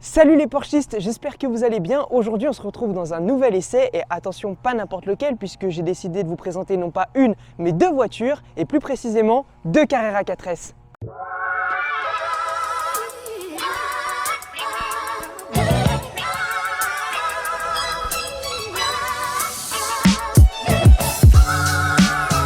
Salut les Porschistes, j'espère que vous allez bien. Aujourd'hui on se retrouve dans un nouvel essai et attention, pas n'importe lequel puisque j'ai décidé de vous présenter non pas une mais deux voitures et plus précisément deux Carrera 4S.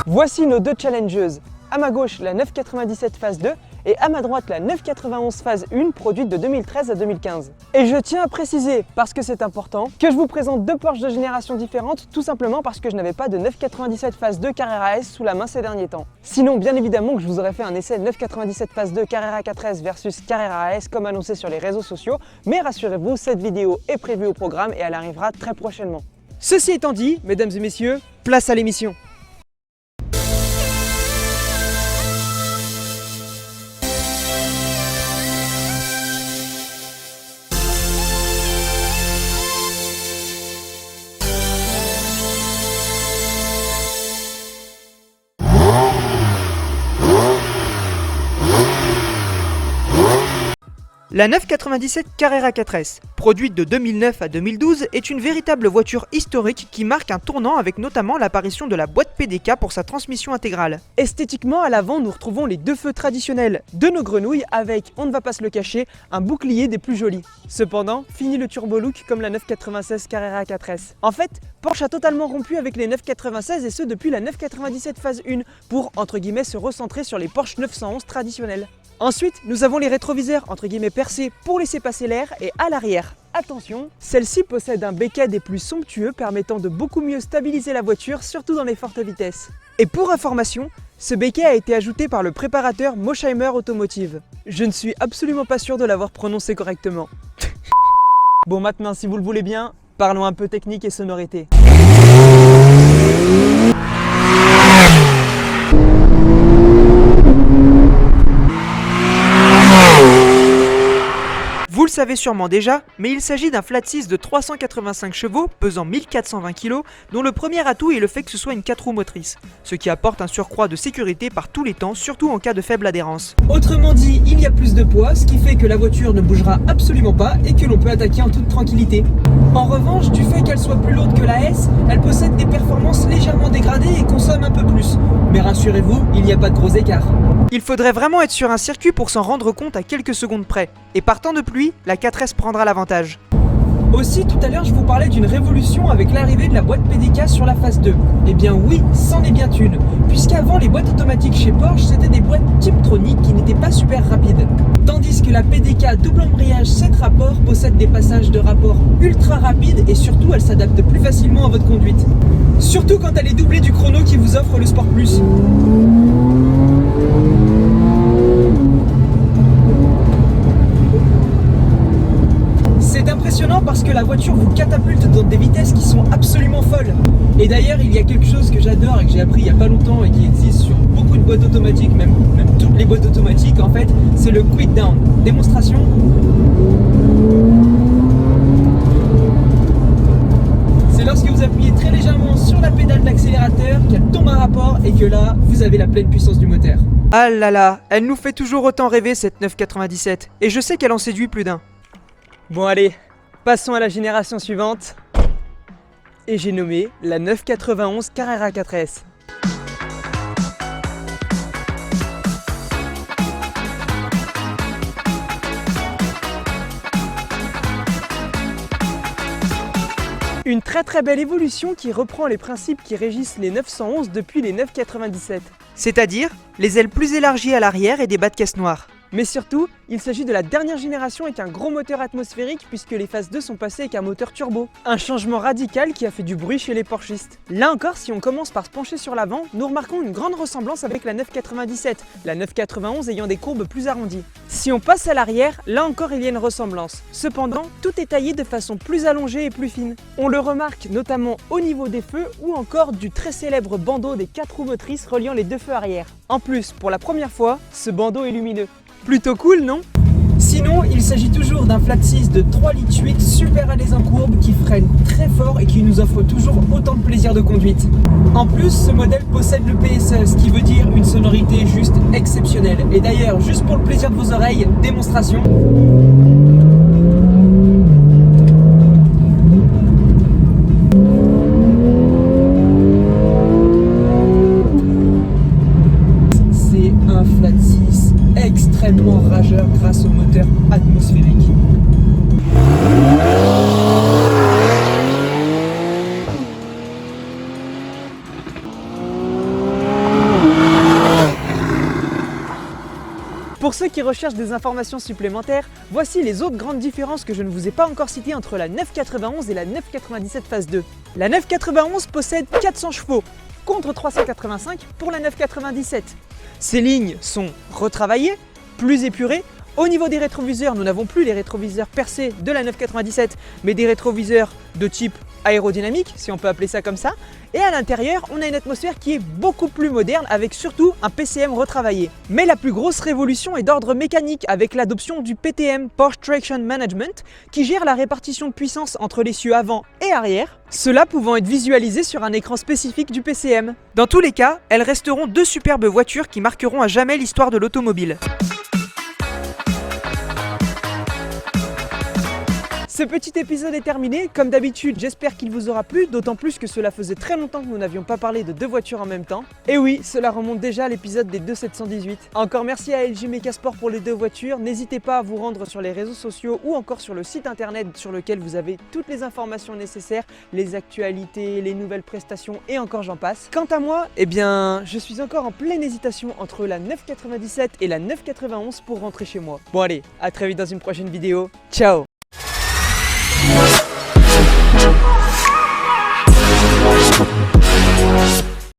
Voici nos deux challengeuses. À ma gauche la 997 phase 2 et à ma droite la 991 phase 1 produite de 2013 à 2015. Et je tiens à préciser, parce que c'est important, que je vous présente deux Porsche de génération différentes tout simplement parce que je n'avais pas de 997 phase 2 Carrera S sous la main ces derniers temps. Sinon bien évidemment que je vous aurais fait un essai 997 phase 2 Carrera 4S versus Carrera S comme annoncé sur les réseaux sociaux, mais rassurez-vous, cette vidéo est prévue au programme et elle arrivera très prochainement. Ceci étant dit, mesdames et messieurs, place à l'émission. La 997 Carrera 4S, produite de 2009 à 2012, est une véritable voiture historique qui marque un tournant avec notamment l'apparition de la boîte PDK pour sa transmission intégrale. Esthétiquement, à l'avant, nous retrouvons les deux feux traditionnels de nos grenouilles avec, on ne va pas se le cacher, un bouclier des plus jolis. Cependant, fini le turbo look comme la 996 Carrera 4S. En fait, Porsche a totalement rompu avec les 996 et ce depuis la 997 phase 1 pour, entre guillemets, se recentrer sur les Porsche 911 traditionnels. Ensuite, nous avons les rétroviseurs entre guillemets percés pour laisser passer l'air et à l'arrière. Attention, celle-ci possède un béquet des plus somptueux permettant de beaucoup mieux stabiliser la voiture, surtout dans les fortes vitesses. Et pour information, ce béquet a été ajouté par le préparateur Mosheimer Automotive. Je ne suis absolument pas sûr de l'avoir prononcé correctement. Bon, maintenant, si vous le voulez bien, parlons un peu technique et sonorité. Vous le savez sûrement déjà, mais il s'agit d'un flat 6 de 385 chevaux, pesant 1420 kg, dont le premier atout est le fait que ce soit une 4 roues motrices, ce qui apporte un surcroît de sécurité par tous les temps, surtout en cas de faible adhérence. Autrement dit, il y a plus de poids, ce qui fait que la voiture ne bougera absolument pas et que l'on peut attaquer en toute tranquillité. En revanche, du fait qu'elle soit plus lourde que la S, elle possède des performances légèrement dégradées et consomme un peu plus. Mais rassurez-vous, il n'y a pas de gros écarts. Il faudrait vraiment être sur un circuit pour s'en rendre compte à quelques secondes près, et par temps de pluie, la 4S prendra l'avantage. Aussi, tout à l'heure, je vous parlais d'une révolution avec l'arrivée de la boîte PDK sur la phase 2. Eh bien oui, c'en est bien une, puisqu'avant les boîtes automatiques chez Porsche, c'était des boîtes Tiptronic qui n'étaient pas super rapides. Tandis que la PDK double embrayage 7 rapports possède des passages de rapport ultra rapides et surtout elle s'adapte plus facilement à votre conduite. Surtout quand elle est doublée du chrono qui vous offre le Sport Plus. C'est impressionnant parce que la voiture vous catapulte dans des vitesses qui sont absolument folles. Et d'ailleurs, il y a quelque chose que j'adore et que j'ai appris il n'y a pas longtemps et qui existe sur beaucoup de boîtes automatiques, même toutes les boîtes automatiques en fait, c'est le quick down. Démonstration. C'est lorsque vous appuyez très légèrement sur la pédale d'accélérateur qu'elle tombe à rapport et que là, vous avez la pleine puissance du moteur. Ah là là, elle nous fait toujours autant rêver cette 997, et je sais qu'elle en séduit plus d'un. Bon allez, passons à la génération suivante. Et j'ai nommé la 991 Carrera 4S. Une très belle évolution qui reprend les principes qui régissent les 911 depuis les 997. C'est-à-dire les ailes plus élargies à l'arrière et des bas de caisse noirs. Mais surtout, il s'agit de la dernière génération avec un gros moteur atmosphérique puisque les phases 2 sont passées avec un moteur turbo. Un changement radical qui a fait du bruit chez les Porschistes. Là encore, si on commence par se pencher sur l'avant, nous remarquons une grande ressemblance avec la 997, la 991 ayant des courbes plus arrondies. Si on passe à l'arrière, là encore il y a une ressemblance. Cependant, tout est taillé de façon plus allongée et plus fine. On le remarque notamment au niveau des feux ou encore du très célèbre bandeau des 4 roues motrices reliant les deux feux arrière. En plus, pour la première fois, ce bandeau est lumineux. Plutôt cool, non ? Si Sinon, il s'agit toujours d'un flat 6 de 3,8 litres super à l'aise en courbe qui freine très fort et qui nous offre toujours autant de plaisir de conduite. En plus, ce modèle possède le PSE, ce qui veut dire une sonorité juste exceptionnelle. Et d'ailleurs, juste pour le plaisir de vos oreilles, démonstration. C'est un flat 6 extrêmement rageur grâce au moteur atmosphérique. Pour ceux qui recherchent des informations supplémentaires, voici les autres grandes différences que je ne vous ai pas encore citées entre la 991 et la 997 phase 2. La 991 possède 400 chevaux, contre 385 pour la 997. Ces lignes sont retravaillées, plus épurées. Au niveau des rétroviseurs, nous n'avons plus les rétroviseurs percés de la 997, mais des rétroviseurs de type aérodynamique, si on peut appeler ça comme ça. Et à l'intérieur, on a une atmosphère qui est beaucoup plus moderne, avec surtout un PCM retravaillé. Mais la plus grosse révolution est d'ordre mécanique, avec l'adoption du PTM, Power Traction Management, qui gère la répartition de puissance entre l'essieu avant et arrière, cela pouvant être visualisé sur un écran spécifique du PCM. Dans tous les cas, elles resteront deux superbes voitures qui marqueront à jamais l'histoire de l'automobile. Ce petit épisode est terminé, comme d'habitude j'espère qu'il vous aura plu, d'autant plus que cela faisait très longtemps que nous n'avions pas parlé de deux voitures en même temps. Et oui, cela remonte déjà à l'épisode des 2718. Encore merci à LG Mecasport pour les deux voitures, n'hésitez pas à vous rendre sur les réseaux sociaux ou encore sur le site internet sur lequel vous avez toutes les informations nécessaires, les actualités, les nouvelles prestations et encore j'en passe. Quant à moi, eh bien je suis encore en pleine hésitation entre la 997 et la 991 pour rentrer chez moi. Bon allez, à très vite dans une prochaine vidéo, ciao!